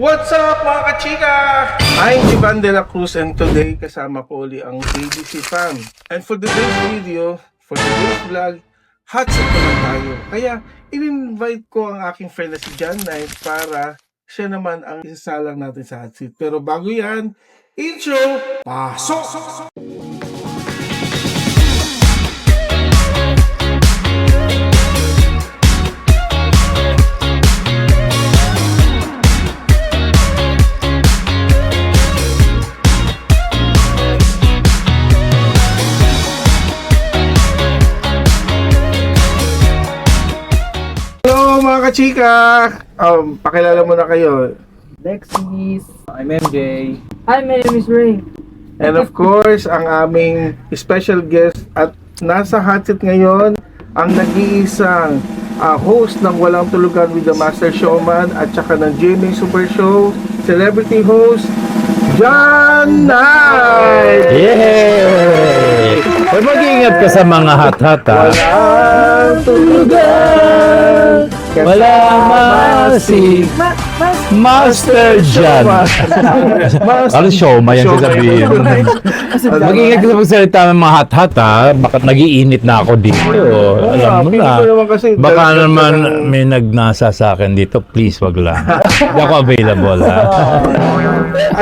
What's up mga kachika? I'm Ivan de la Cruz and today kasama ko uli ang ABC fam. And for today's video, for today's vlog, hot seat naman tayo. Kaya in-invite ko ang aking friend na si John Knight para siya naman ang isasalang natin sa hot seat. Pero bago yan, intro, pasok! Hello mga kachika! Pakilala mo na kayo. Lexis, I'm MJ. Hi, my name is Ray. And of course, ang aming special guest at nasa hot seat ngayon, ang nag-iisang host ng Walang Tulugan with the Master Showman at saka ng GMA Super Show, celebrity host, John Knight! Yay! Huwag mag-iingat ka sa mga hot-hot, ha? Walang Tulugan! Walang masig! Master John! Ano show? May yan sasabihin. Mag-iingat ka sa pagsalita ng mga hot-hot, ha? Baka nag-iinit na ako dito. Alam mo na. Baka naman may nagnasa sa akin dito. Please, wag lang. Hindi ako available, ha?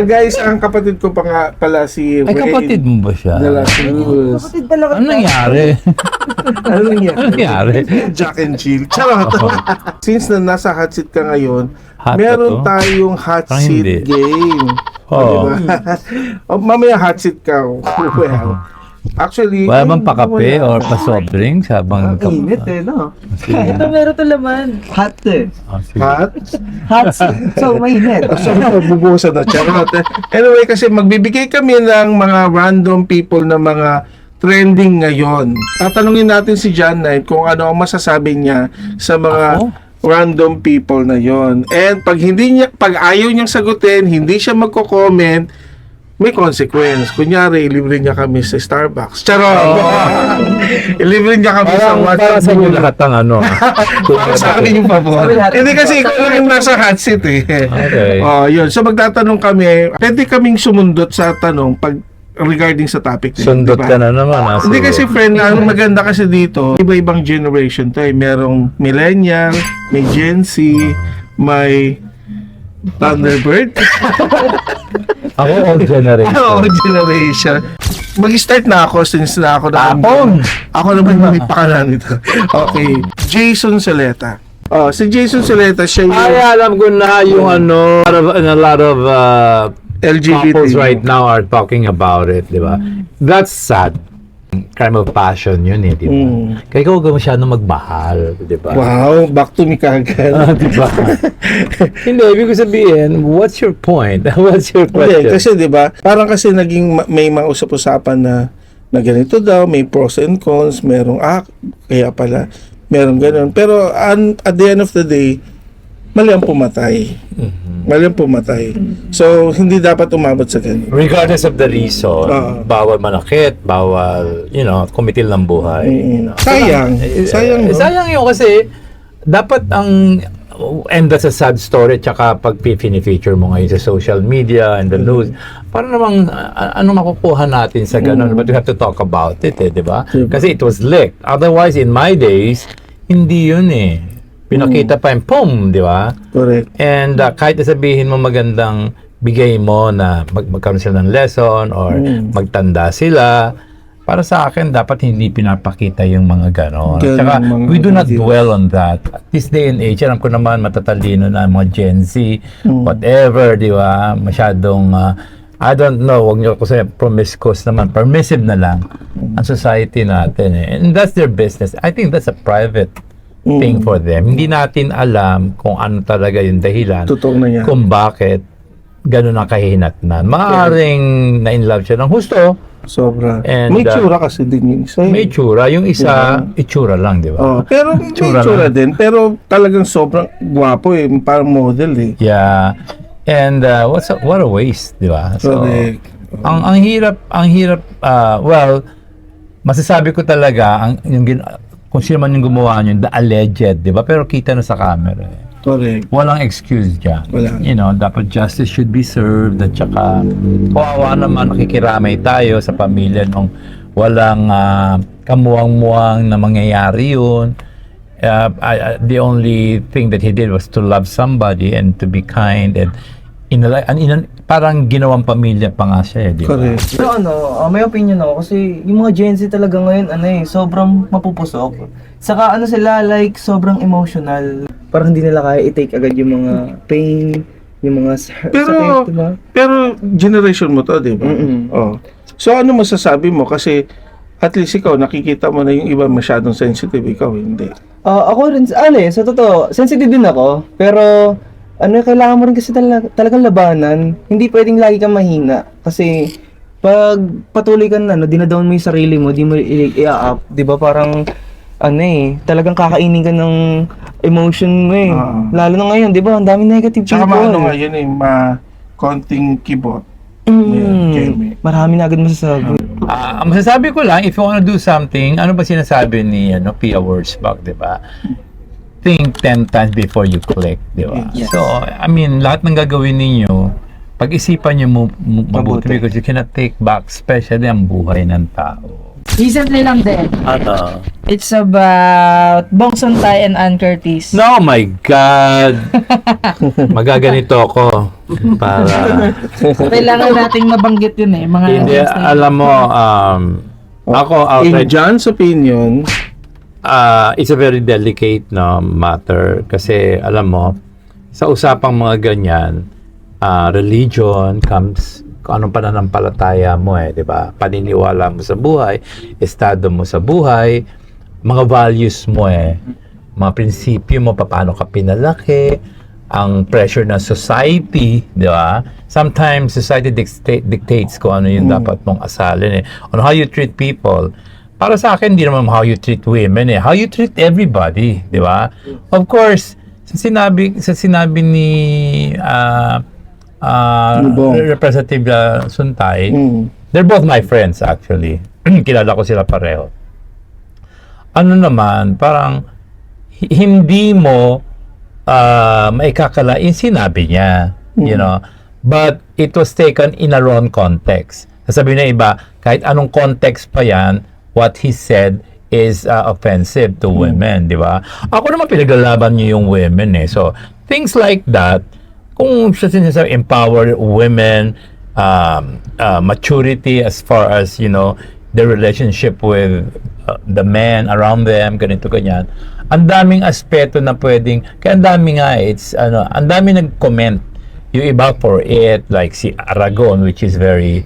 Guys, ang kapatid ko pa nga pala si Ay, kapatid mo ba siya? De la Cruz. Kapatid talaga. Ano nangyari? Ano nangyari? Ano nangyari? Jack and Jill. Charot. Since na nasa hot seat ka ngayon, Hot meron ba to? tayong hot Parang seat hindi. game. Oo. Mamaya hot seat ka. Well, actually, Wala bang pakape or pa-soft drinks habang... Init eh, no? Ito meron to laman. Hot eh. hot? Hot. So, mainit. So, bubusan na. Charot. Anyway, kasi magbibigay kami ng mga random people na mga trending ngayon. Tatanungin natin si John Knight kung ano ang masasabi niya sa mga random people na yon. And pag ayaw niyang sagutin, hindi siya magko-comment, may consequence. Kunyari, ilibre niya kami sa Starbucks. Charot! Ilibre niya kami sa Para sa inyo lahat ang ano. Para sa akin yung pabor. Hindi kasi ikaw lang yung nasa hot seat eh. Okay. Yun. So magtatanong kami, pwede kaming sumundot sa tanong pag regarding sa topic nila, Sundot diba? ka na naman. Hindi kasi friend, ang maganda kasi dito, iba-ibang generation to eh. Merong millennial, may Gen Z, may Thunderbird. Ako old generation. Oo, generation. Mag-start na ako since na ako Tapon! Ako naman may pakanan nito. Okay. Jason Saleta. Si Jason Saleta, siya yung Ay, alam ko na yung ano, a lot of LGBT. couples right now are talking about it, di ba? That's sad. Crime of passion yun eh, di ba? Kaya ikaw huwag masyadong magmahal, di ba? Wow, back to me kagad. Di ba? Hindi, ibig ko sabihin, what's your point? What's your Hindi, question? kasi 'di ba? Parang kasi naging may mga usap-usapan na ganito daw, may pros and cons, merong kaya pala merong ganun. Pero at the end of the day, mali ang pumatay. Mali ang pumatay. So, hindi dapat umabot sa ganun. Regardless of the reason, bawal manakit, bawal, kumitil ng buhay. Sayang. Sayang, no? Sayang yun kasi dapat and that's a sad story, tsaka pag feature mo ngayon sa social media and the news, para namang ano makukuha natin sa ganun, but we have to talk about it, di ba? Kasi it was leaked. Otherwise, in my days, hindi yun eh. Pinakita pa yung pum, di ba? Correct. And kahit sabihin mo magandang bigay mo na magkaroon sila ng lesson or magtanda sila, para sa akin, dapat hindi pinapakita yung mga gano'n. Tsaka, we do not dwell on that. At this day and age, alam ko naman, matatalino na mga Gen Z, whatever, di ba? Masyadong, I don't know, wag niyo ako sabihin, promiscuous naman, permissive na lang ang society natin. And that's their business. I think that's a private thing for them. Hindi natin alam kung ano talaga yung dahilan. Totoo na yan. Kung bakit ganun ang kahinatnan. Maaring na-inlove siya ng husto. Sobra. And, may tsura kasi din yung isa. May tsura. Yung isa, itsura lang, di ba? Pero may tsura din. Pero talagang sobrang gwapo eh. Parang model eh. Yeah. And what a waste, di ba? So, Correct. ang hirap, well, masasabi ko talaga, kung sino man yung gumawa nyo, the alleged, di ba? Pero kita na sa camera eh. Correct. Walang excuse dyan. Wala. You know, dapat justice should be served at saka kawawa naman nakikiramay tayo sa pamilya nung walang kamuwang-muwang na mangyayari yun. The only thing that he did was to love somebody and to be kind and parang ginawang pamilya pa nga siya, di ba? Correct. Pero may opinion ako kasi yung mga Gen Z talaga ngayon, sobrang mapupusok. Saka sila, like, sobrang emotional. Parang hindi nila kaya i-take agad yung mga pain, yung mga sakit, diba? Pero generation mo to, di ba? Mm-mm. Oh. So ano masasabi mo? Kasi at least ikaw, nakikita mo na yung iba masyadong sensitive, ikaw hindi. Ako rin, sa totoo, sensitive din ako. Pero, kailangan mo rin kasi talagang labanan. Hindi pwedeng lagi kang mahina. Kasi, pag patuloy ka dinadown mo yung sarili mo, di mo i-up, di ba parang, talagang kakainin ka ng emotion mo eh. Lalo na ngayon, di ba, ang daming negative Tsaka people. ngayon konting kibot. Marami na agad masasabi. Ang masasabi ko lang, if you wanna do something, ano ba sinasabi ni Pia Wurzbach, di ba? Think 10 times before you click, di ba? Yes. So, I mean, lahat ng gagawin ninyo, pag-isipan nyo mabuti because you cannot take back, especially ang buhay ng tao. Recently lang din. Ano? It's about Bong Sontay and Ann Curtis. No, my God! Magaganito ako para... Kailangan nating mabanggit yun eh. Mga Hindi, alam mo, ako In outright, John's opinion, it's a very delicate matter kasi alam mo, sa usapang mga ganyan, religion comes kung anong pananampalataya mo di ba? Paniniwala mo sa buhay, estado mo sa buhay, mga values mo mga prinsipyo mo, paano ka pinalaki, ang pressure ng society, di ba? Sometimes society dictates kung ano yung dapat mong asalin on how you treat people. Para sa akin, hindi naman how you treat women how you treat everybody, di ba? Of course, sa sinabi ni Representative Suntay, they're both my friends actually. Kilala ko sila pareho. Ano naman, parang hindi mo maikakalain sinabi niya, you know, but it was taken in a wrong context. Sasabihin na iba, kahit anong context pa yan, what he said is offensive to women, di ba? Ako naman pinaglalaban niyo yung women So, things like that, kung sinasabi empower women, maturity as far as, you know, their relationship with the men around them, ganito, ganyan. Ang daming aspeto na pwedeng, kaya ang dami nga, ang dami nag-comment. Yung iba for it, like si Aragon, who's very,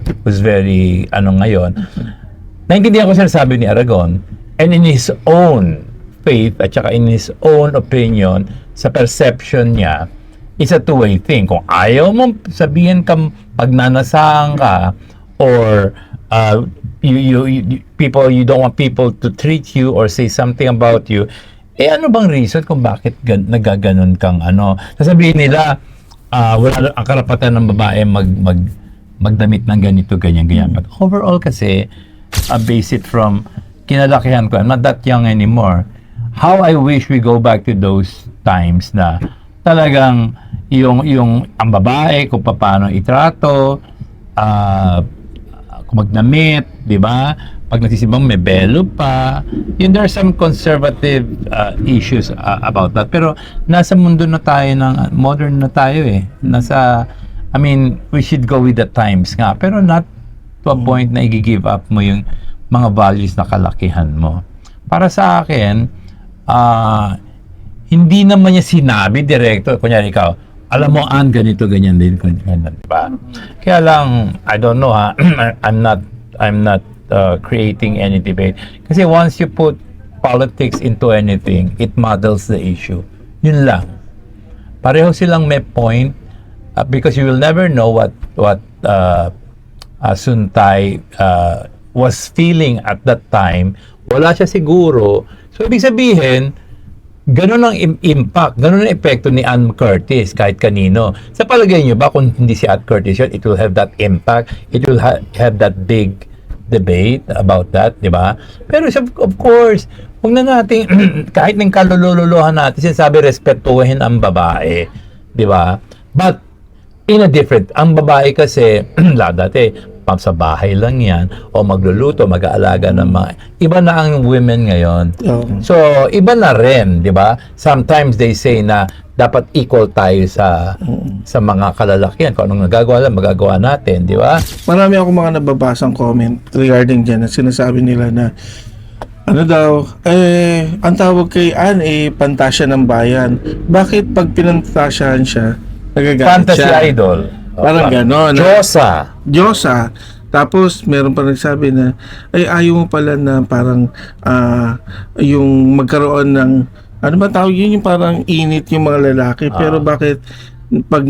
ngayon. Naintindihan ko sinasabi ni Aragon, and in his own faith, at saka in his own opinion, sa perception niya, it's a two-way thing. Kung ayaw mo sabihin ka pagnanasaan ka or you don't want people to treat you or say something about you, ano bang reason kung bakit nagaganon kang sasabihin nila wala ang karapatan ng babae magdamit ng ganito, ganyan. But overall kasi base it from kinalakihan ko, I'm not that young anymore. How I wish we go back to those times na talagang yung ang babae kung paano itrato, kung magnamit, di ba? Pag nagsisibang may belo pa. There are some conservative issues about that. Pero nasa mundo na tayo modern na tayo I mean, we should go with the times nga. Pero not to a point na i-give up mo yung mga values na kalakihan mo. Para sa akin, hindi naman niya sinabi direkto, kunyari ikaw, alam mo, ganito, ganyan din, diba? Kaya lang, I don't know I'm not creating any debate. Kasi once you put politics into anything, it muddles the issue. Yun lang. Pareho silang may point because you will never know what Suntay was feeling at that time. Wala siya siguro. So, ibig sabihin, ganun ang impact, ganun ang epekto ni Ann Curtis kahit kanino. Sa palagay nyo ba kung hindi si Ann Curtis yun, it will have that impact, it will have that big debate about that, di ba? Pero of course, huwag na natin, kahit ng kalululuhan natin, sinasabi respetuhin ang babae, di ba? But, in a different, ang babae kasi, dati, sa bahay lang yan, o magluluto, mag-aalaga ng mga, iba na ang women ngayon. Oo. So, iba na rin, di ba? Sometimes they say na dapat equal tayo sa mga kalalakihan. Kung anong nagagawa lang, magagawa natin, di ba? Marami akong mga nababasang comment regarding dyan na sinasabi nila na ano daw, ang tawag kay Ann, pantasya ng bayan. Bakit pag pinantasyahan siya, nagagalit Fantasy siya? idol. Parang ganon. Diyosa. Diyosa. Tapos, meron pa nagsabi na, ayaw mo pala na parang yung magkaroon ng, ano ba tawag yun, yung parang init yung mga lalaki. Pero bakit, pag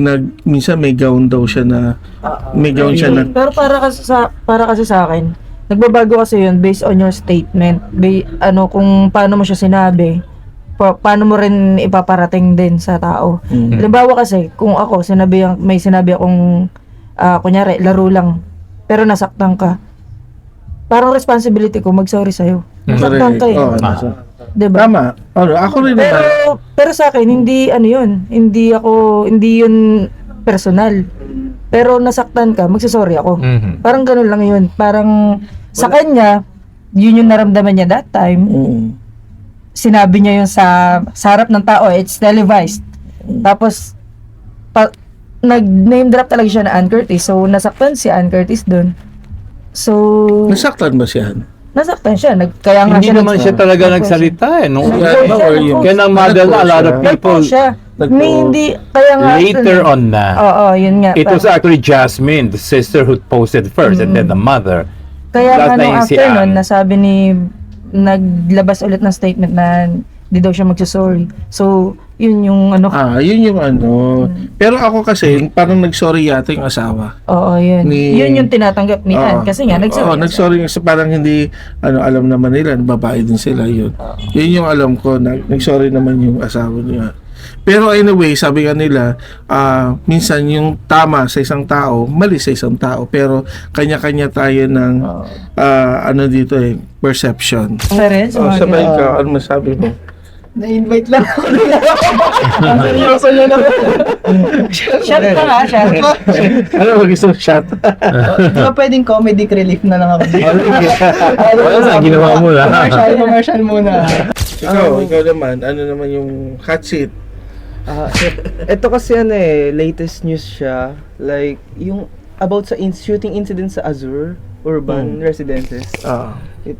minsan may gown daw siya na, may gown siya na, Pero para kasi sa akin, nagbabago kasi yun based on your statement. Kung paano mo siya sinabi, paano mo rin ipaparating din sa tao. Halimbawa kasi, kung ako, may sinabi akong, kunyari, laro lang, pero nasaktan ka, parang responsibility ko mag-sorry sa'yo. Nasaktan ka eh. Oo, Diba? tama. Ako rin naman. Pero sa akin, hindi hindi yun personal. Pero nasaktan ka, magsasorry ako. Parang ganun lang yun. Parang sa kanya, yun yung naramdaman niya that time. Sinabi niya yun sa harap ng tao, it's televised. Tapos, nag-name drop talaga siya na Ann Curtis. So, nasaktan si Ann Curtis dun. So, Nasaktan ba siya? nasaktan siya. Kaya nga Hindi siya naman siya talaga nagsalita eh. Nung kaya ng mother na, a lot of people siya. Hindi, kaya nga. later on na. Oo, yun nga. It was actually Jasmine, the sister who posted first, and then the mother. Kaya Last nga na nung yung si after Ann. nun, nasabi naglabas ulit ng statement na hindi daw siya magsasorry. So, yun yung Yun yung Pero ako kasi, parang nag-sorry yata yung asawa. oo, yun. Yun yung tinatanggap ni Ann. Kasi nga, nagsorry. Oo, nag-sorry kasi parang hindi, alam naman nila, babae din sila yun. Yun yung alam ko, nag-sorry naman yung asawa niya. Pero anyway, sabi nga nila, minsan yung tama sa isang tao, mali sa isang tao. Pero kanya-kanya tayo ng, dito perception. Parents, Sabay ka, ano masabi mo? Na-invite lang ako. Ang seryoso niya na. shot ka nga, shot. Ano mag-gusto shot? Di ba pwedeng comedic relief na lang ako dito? Wala na, ginawa mo na. Commercial muna. Ikaw naman, ano naman yung hot seat? Ito kasi latest news siya. Like, yung about sa shooting incident sa Azure Urban Residences.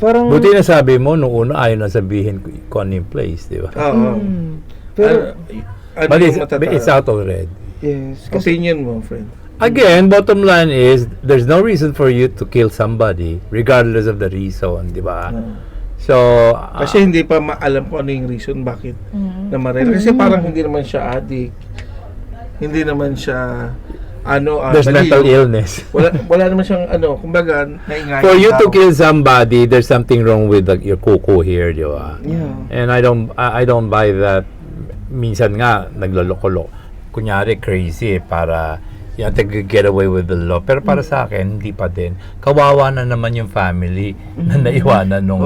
Parang... Buti na sabi mo, nung una ayaw na sabihin kung ano yung place, di ba? Oo. Pero, Ano But yung matatalo? it's out already. yes. Kasi, Opinion mo, friend. Again, bottom line is, there's no reason for you to kill somebody, regardless of the reason, di ba? So, Kasi hindi pa maalam kung ano yung reason bakit namarela. Kasi parang hindi naman siya addict. Hindi naman siya there's baliw. mental illness. Wala naman siyang kumbaga, naingay. For you to kill somebody, there's something wrong with your kuko here, di ba? yeah. And I don't buy that. Minsan nga nagloloko-loko. Kunyari crazy para to get away with the law. Pero para sa akin, hindi pa din. Kawawa na naman yung family na naiwanan nung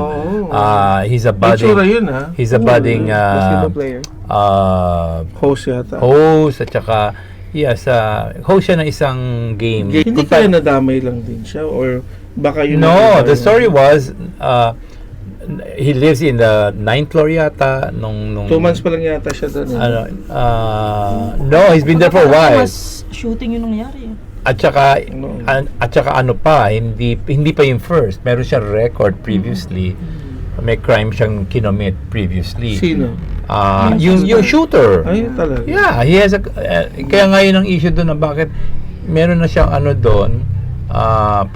he's a Itsura budding yun, he's a budding Basketball player. host yata. host at saka host siya ng isang game. Hindi kaya nadamay lang din siya or baka yun No, the story was he lives in the 9th floor yata nung 2 months pa lang yata siya doon. no, he's been there for a while. Mas shooting yung nangyari. At saka ano pa, hindi pa yung first. Meron siya record previously. May crime siyang kinomit previously. Sino? Yung shooter. Ay, talaga. Yeah, he has kaya ngayon ang issue doon na bakit meron na siyang doon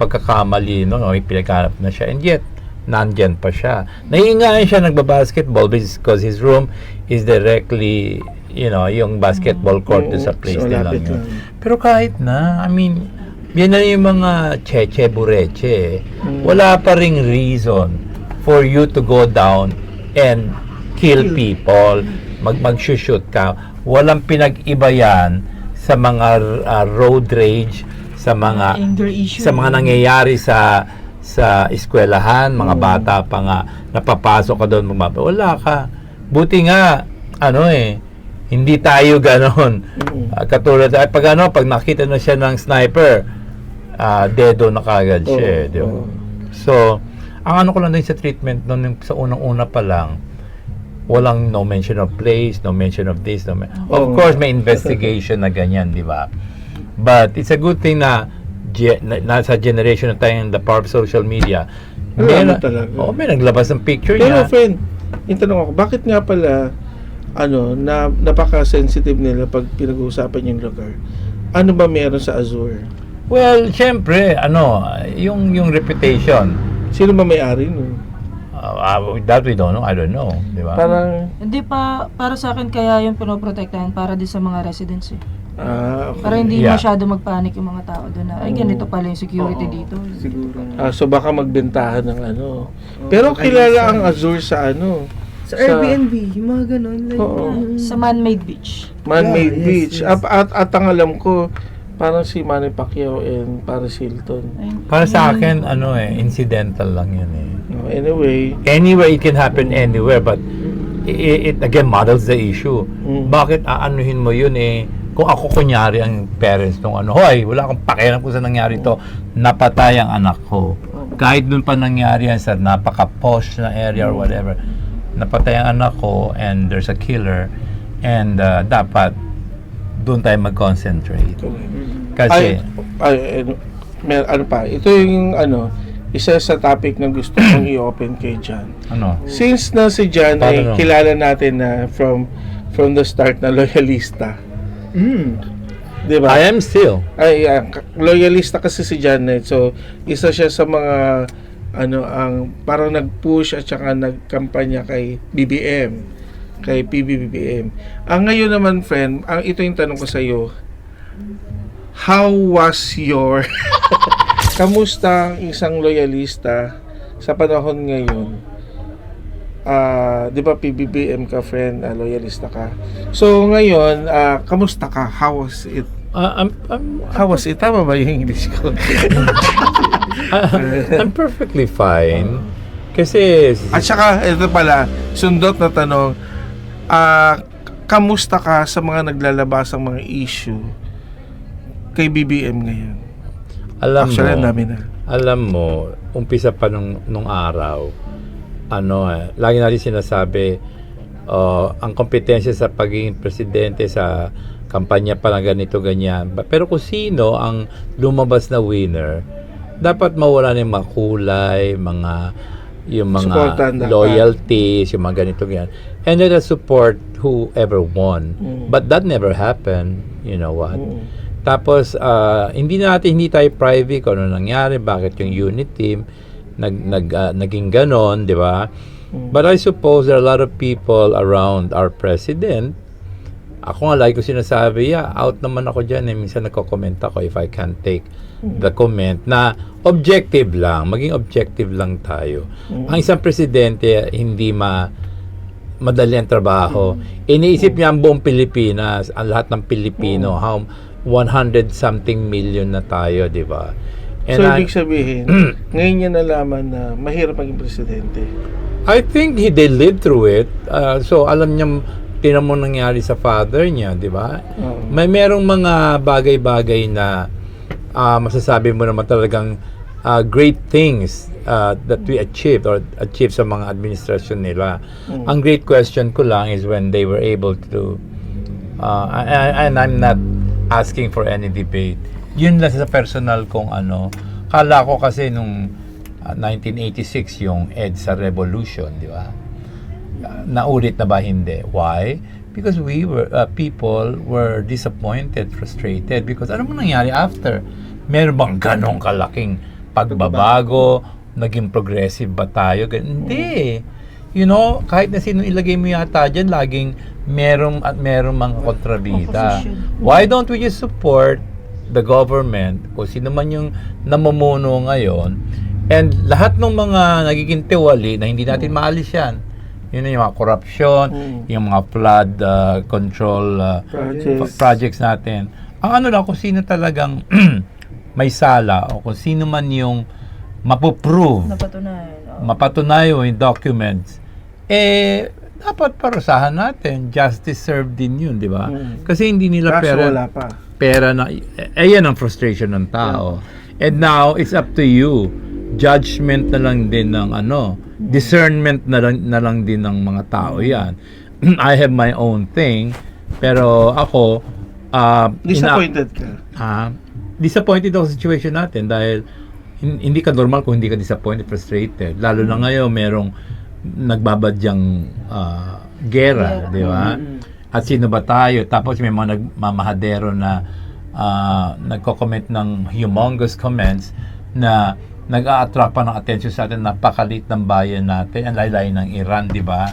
pagkakamali no, pinaghanap na siya, and yet nandyan pa siya. Naiingayan siya nagbabasketball because his room is directly yung basketball court doon sa place so nila lapit yun. lang. Pero kahit na, I mean, yan na yung mga cheche bureche. Wala pa ring reason for you to go down and kill people, mag-shoot ka. Walang pinag-iba yan sa mga road rage, sa mga Anger issue. sa mga nangyayari sa sa eskwelahan, mga bata pa nga, napapasok ka doon, wala ka. Buti nga, hindi tayo ganon. Katulad, pag nakita na siya ng sniper, dedo na kagad siya, di ba? So, ang ko lang din sa treatment noon, sa unang-una pa lang, walang no mention of place, no mention of this, of course, may investigation na ganyan, di ba? But it's a good thing na nasa generation na tayo ng the power of social media. May naglabas ng picture Pero niya. friend, yung tanong ako, bakit nga pala na napaka-sensitive nila pag pinag-uusapan yung lugar? Ano ba meron sa Azure? Well, syempre, yung reputation. Sino ba may-ari nun? That we don't know, I don't know, di ba? Parang, Hindi pa, para sa akin kaya yung pinoprotektahan para din sa mga residents eh. okay. Para hindi Yeah. masyado magpanik yung mga tao doon na, ay ganito pala yung security dito. Siguro. So baka magbentahan ng Pero kilala ang Azure sa Sa Airbnb, yung mga ganun. Like, Oo. Sa man-made beach. Man-made Yeah, beach. yes. At ang alam ko, parang si Manny Pacquiao and Paris Hilton. Para sa akin, incidental lang yun eh. Anyway, Anywhere, it can happen anywhere, but it again models the issue. Bakit aanuhin mo yun eh? Kung ako kunyari ang parents nung hoy, wala akong pakialam kung saan nangyari to, napatay ang anak ko. Kahit dun pa nangyari yan sa napaka-posh na area or whatever, napatay ang anak ko and there's a killer and dapat dun tayo mag-concentrate. Kasi, ito yung isa sa topic na gusto kong i-open kay John. Since na si John ay Paano? kilala natin na from the start na loyalista. Di ba? I am still. Loyalista kasi si John Knight. So, isa siya sa mga ang parang nag-push at saka nagkampanya kay BBM, kay PBBM. Ngayon naman, friend, ito yung tanong ko sa iyo. How was your kamusta ang isang loyalista sa panahon ngayon? Di ba PBBM ka, friend, loyalista ka. So ngayon, kamusta ka? How was it? How was it? Tama ba yung English ko? I'm perfectly fine. Kasi, At saka, ito pala, sundot na tanong, kamusta ka sa mga naglalabas ng mga issue kay BBM ngayon? Actually, ang dami na. alam mo, umpisa pa nung araw, lagi natin sinasabi, ang kompetensya sa pagiging presidente sa kampanya pa lang ganito, ganyan. Pero kung sino ang lumabas na winner, dapat mawala na yung mga kulay, yung mga Supportan dapat. loyalties, yung mga ganito, ganyan. And let us support whoever won. But that never happened. You know what? Tapos, hindi tayo private kung ano nangyari, bakit yung unit team naging ganon, di ba? But I suppose there are a lot of people around our president. Ako nga, lagi ko sinasabi, out naman ako dyan. Minsan nagko-comment ako if I can't take the comment na objective lang, maging objective lang tayo. Ang isang presidente, hindi madali ang trabaho. Iniisip niya ang buong Pilipinas, ang lahat ng Pilipino, how 100 something million na tayo, di ba? So, ibig sabihin, ngayon niya nalaman na mahirap maging presidente. I think they lived through it. So, alam niya, tinan mo nangyari sa father niya, di ba? Merong mga bagay-bagay na masasabi mo naman talagang great things that we achieved or achieved sa mga administrasyon nila. Ang great question ko lang is when they were able to and I'm not asking for any debate. Yun lang sa personal kong kala ko kasi nung 1986 yung EDSA Revolution, di ba? Naulit na ba? Hindi. Why? Because people were disappointed, frustrated because ano mo nangyari after? Meron bang ganong kalaking pagbabago? Naging progressive ba tayo? Hindi. You know, kahit na sino ilagay mo yata dyan, laging merong mga kontrabida. Why don't we just support the government, kung sino man yung namumuno ngayon, and lahat ng mga nagiging tiwali na hindi natin maalis yan. Yun yung mga corruption, yung mga flood control projects natin. Ang lang, kung sino talagang may sala o kung sino man yung mapuprove, Napatunayan. mapatunayo yung documents, dapat parusahan natin. Justice served din yun, di ba? Kasi hindi nila Kaso pera, wala pa. pera na, yan ang frustration ng tao. And now, it's up to you. Judgment na lang din ng discernment na lang din ng mga tao yan. I have my own thing, pero ako, Disappointed ka. disappointed ako sa situation natin dahil hindi ka normal kung hindi ka disappointed, frustrated. Lalo na ngayon, merong nagbabadyang gera, di ba? At sino ba tayo? Tapos may mga nagmamahadero na nagko-comment ng humongous comments na nag-a-attract pa ng attention sa atin, napakalit ng bayan natin, ang laylay ng Iran, di ba?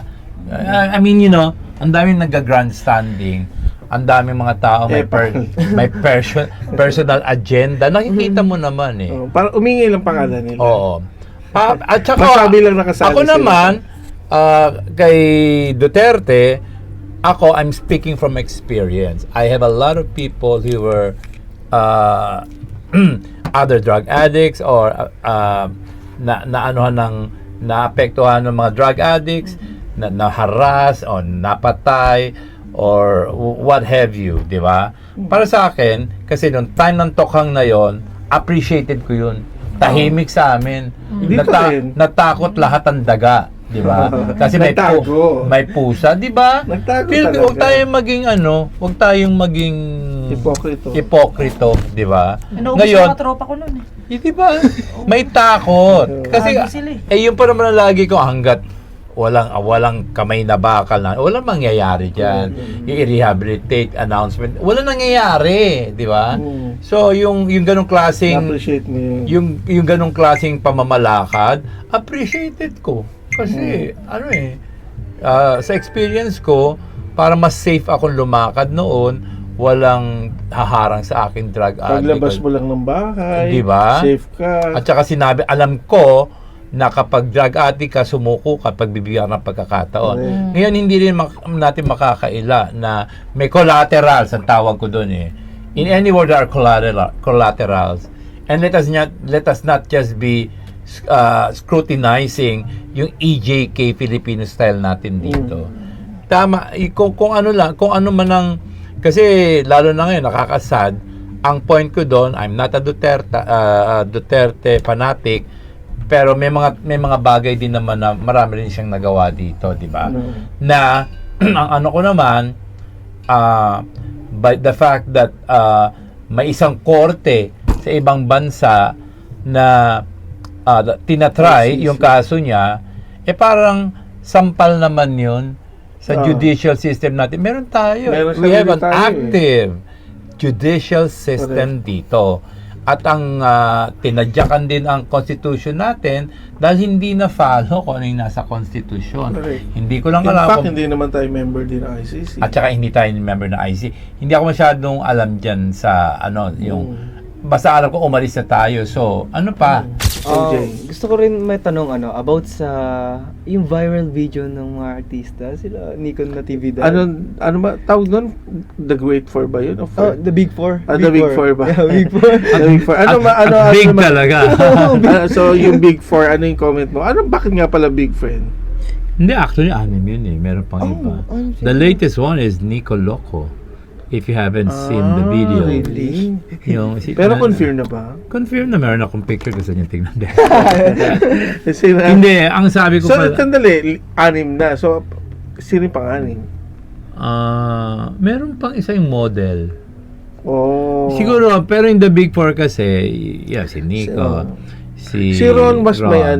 I mean, ang daming nag-grandstanding, ang daming mga tao may personal agenda. Nakikita mo naman eh. Para umingi lang pangalan nila. Oo. At saka, Masabi lang nakasali ako sila. naman, kay Duterte, I'm speaking from experience. I have a lot of people who were other drug addicts or naapektuhan ng mga drug addicts, na-harass o napatay or what have you, di ba? Para sa akin, kasi nung time ng tokhang na yon, appreciated ko yun. Tahimik sa amin. Dito rin. Natakot lahat ang daga, di ba? Kasi Nagtago. may pusa, di ba? Nagtago Feel, talaga. huwag tayong maging hipokrito, di ba? Naubos yung mga tropa ko nun eh. Di ba? May takot. Kasi, Lagi sila eh. yun pa naman ang lagi ko, hanggat walang kamay na bakal na, walang mangyayari dyan. I-rehabilitate, announcement, walang nangyayari, di ba? So, yung ganong klaseng, Appreciate mo yun. yung ganong klaseng pamamalakad, appreciated ko. Kasi, sa experience ko, para mas safe akong lumakad noon, walang haharang sa akin drug addict. Paglabas mo lang ng bahay, Di ba? safe ka. At saka sinabi, alam ko na kapag drug addict ka, sumuko kapag bibigyan ng pagkakataon. Ngayon, hindi rin natin makakaila na may collaterals, ang tawag ko doon eh. In any word, there are collaterals. And let us not just be scrutinizing yung EJK Filipino style natin dito. Tama, kung ano man ang, kasi lalo na ngayon, nakakasad, ang point ko doon, I'm not a Duterte fanatic, pero may mga bagay din naman na marami rin siyang nagawa dito, di ba? Na, ang ano ko naman, by the fact that may isang korte sa ibang bansa na tinatry yung kaso niya, parang sampal naman yun sa judicial system natin. Meron tayo. We have an active judicial system dito. At ang tinadyakan din ang constitution natin dahil hindi na follow kung ano yung nasa constitution. Correct. Hindi ko lang In alam fact, hindi naman tayo member din ng ICC. at saka hindi tayo member ng IC. Hindi ako masyadong alam dyan sa yung basta alam ko umalis na tayo. So, ano pa? Gusto ko rin may tanong about sa yung viral video ng mga artista, sila Nikon na TV dahil. Ano ba tawag nun? The Great Four ba yun? The Big Four. The Big Four ba? Yeah, Big Four. The Big Four. At big talaga. So, yung Big Four, ano yung comment mo? Bakit nga pala Big Friend? Hindi, actually, anim yun eh. Meron pang iba. The latest one is Nico Loco. If you haven't seen the video. Really? Pero confirm na ba? Confirm na meron akong picture. Gusto niyo tingnan din. Kasi Hindi, ang sabi ko So, pala. sandali, 6 na. So, sino yung pang-6? Meron pang isa yung model. Oh. Siguro, pero in the Big Four kasi, si Nico, si Ron mas may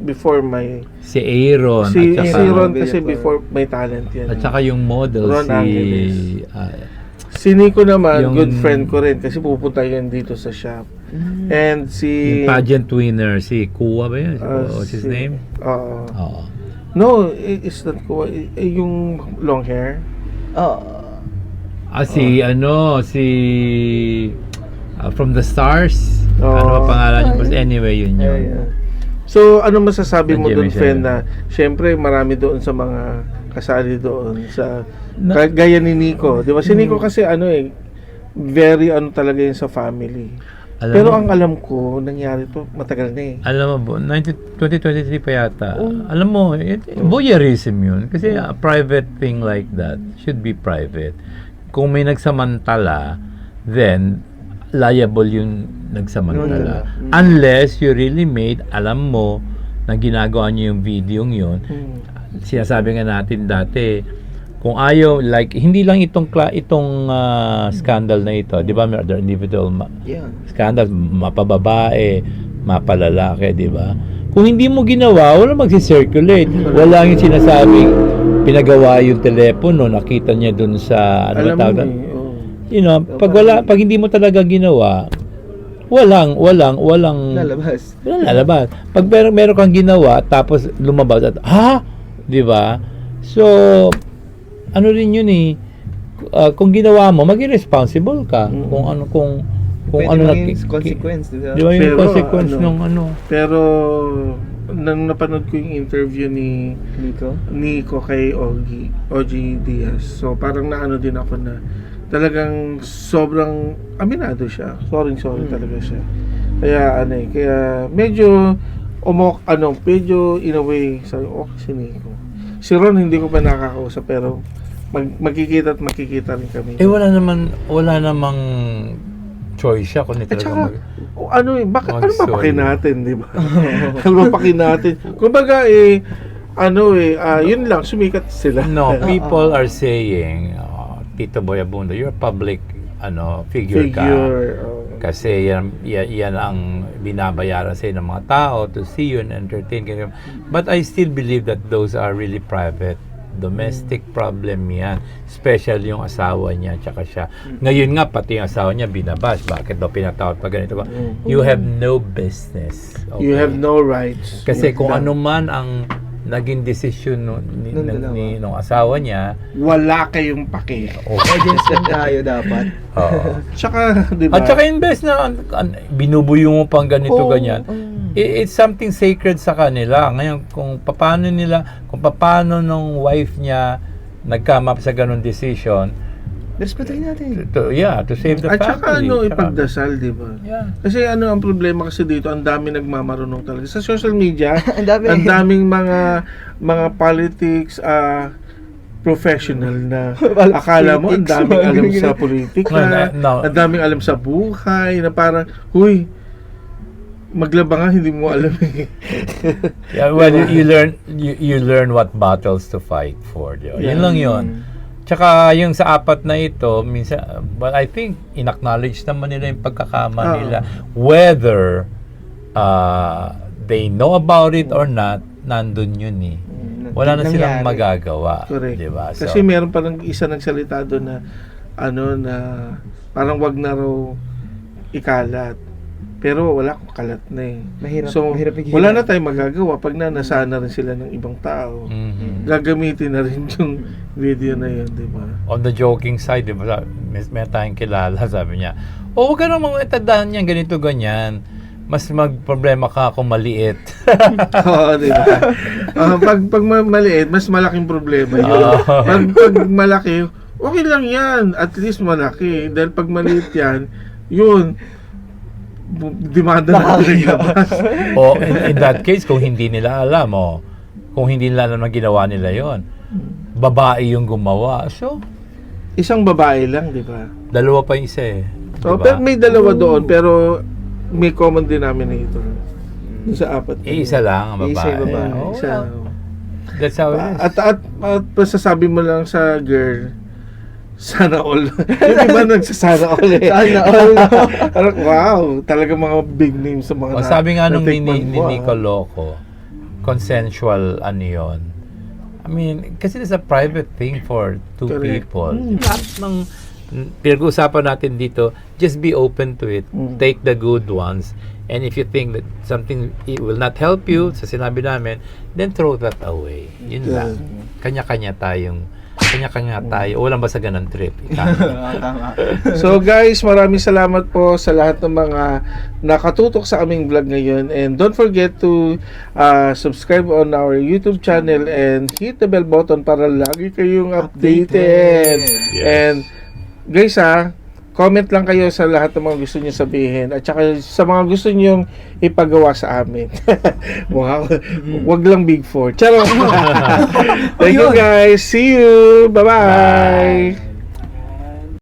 before may... si Aaron, Si at saka, Ron kasi before may talent yan. at saka yung model, Ron Angeles. si Si Nico naman, Yung- good friend ko rin kasi pupunta yan dito sa shop. And si... yung pageant winner, si Kuwa ba yun? What's his name? Oo. Oo. No, it's not ko. Yung long hair. Si From the Stars. Ano ba pangalan niya? But anyway, yun yun. Yeah. So, ano masasabi mo Nandiyan doon, siya. friend, na syempre marami doon sa mga kasali doon sa Na- gaya ni Nico. Di ba? Si Nico kasi very talaga yun sa family. Alam Pero mo, ang alam ko, nangyari to, matagal na eh. alam mo, 2023 pa yata. Alam mo, voyeurism yun. Kasi a private thing like that should be private. Kung may nagsamantala, then liable yung nagsamantala. Unless you really made, alam mo, na ginagawa niyo yung video yun. Sinasabi nga natin dati, kung ayaw, like, hindi lang itong scandal na ito, di ba, may other individual scandal, mapababae, mapalalaki, di ba? Kung hindi mo ginawa, wala magsi-circulate. Wala yung sinasabing pinagawa yung telepono, nakita niya dun sa, ano Alam mo tawag? eh, oh. You know, pag hindi mo talaga ginawa, walang Lalabas. lalabas. Pag meron kang ginawa tapos lumabas at di ba? So ano rin yun eh, kung ginawa mo, maging responsible ka kung ano Pwede ano maging consequence, di ba? di ba yung Pero, consequence ano, ng ano. Pero, nang napanood ko yung interview ni Nico kay OG Diaz, so parang naano din ako na talagang sobrang aminado siya. Sorry talaga siya. Kaya kaya medyo medyo in a way, sabi, okay si Nico. Si Ron hindi ko pa nakakausap pero magkikita rin kami. Wala namang choice siya kung At talaga saka, bakit ano mag-sorry. mapaki natin, di ba? Ano mapaki natin? Kumbaga yun lang, sumikat sila. No, people are saying, Tito Boy Abunda, you're a public figure ka. Kasi yan ang binabayaran sa ng mga tao to see you and entertain you. But I still believe that those are really private. Domestic problem yan. Especially yung asawa niya tsaka siya. Ngayon nga, pati yung asawa niya binabash. Bakit daw pinatawad pa ganito ba? You have no business. Okay? You have no rights. Kasi kung ano man ang naging desisyon nung asawa niya, wala kayong paki. Audience lang tayo dapat. Tsaka, di ba? At saka invest na binubuyo mo pang ganito ganyan. It's something sacred sa kanila. Ngayon kung paano nung wife niya nagkama sa ganung decision, Respetuhin natin. to save the At family. saka ipagdasal, di ba? Yeah. Kasi ang problema kasi dito, ang dami nagmamarunong talaga. Sa social media, Ang dami. ang daming mga politics, professional na akala mo ang daming alam sa politika, No. ang daming alam sa buhay, na parang, huy, maglaba nga, hindi mo alam eh. Yeah, well, you learn what battles to fight for. Diba? Yun lang yun. Tsaka yung sa apat na ito, minsan, but I think in-acknowledge naman nila yung pagkakama nila. Whether they know about it or not, nandun yun eh. Wala na silang magagawa. Correct. Diba? So, Kasi meron pa lang isa nagsalita doon na na parang wag na raw ikalat. Pero wala akong kalat na eh. Mahirap igilan. Wala na tayong magagawa pag nasana rin sila ng ibang tao. Gagamitin na rin yung video na yun, di ba? on the joking side, di ba, may tayong kilala, sabi niya, huwag ka namang itadahan niyan, ganito, ganyan. Mas magproblema ka kung maliit. Oo, di ba? Pag maliit, mas malaking problema yun. Pag malaki, okay lang yan. At least malaki. Dahil pag maliit yan, yun, demanda na lumabas. O in that case, kung hindi nila alam, kung hindi nila alam na ginawa nila yon, babae yung gumawa. So, Isang babae lang, di ba? dalawa pa yung isa eh. So, Diba? pero may dalawa doon, pero may common denominator. Sa apat. Isa lang ang babae. Isa yung babae. Oh, Isa. that's how it is. At masasabi mo lang sa girl, sana all. Yung iba nagsasana all eh. Sana all. Parang, wow, talaga mga big names sa mga Sabi nga nung ni natikman mo, Nico Loco, consensual yun. I mean, kasi it's a private thing for two Correct. people. Lahat ng pinag-uusapan natin dito, just be open to it. Take the good ones. And if you think that something it will not help you, sa sinabi namin, then throw that away. Yun lang. Kanya-kanya tayo. Walang basta ganun trip. Tama. So guys, maraming salamat po sa lahat ng mga nakatutok sa aming vlog ngayon, and don't forget to subscribe on our YouTube channel and hit the bell button para lagi kayong updated. Yes. And guys comment lang kayo sa lahat ng mga gusto niyo sabihin at saka sa mga gusto niyo ipagawa sa amin. Wow. Wag lang Big Four. Charot. Thank you guys. See you. Bye-bye.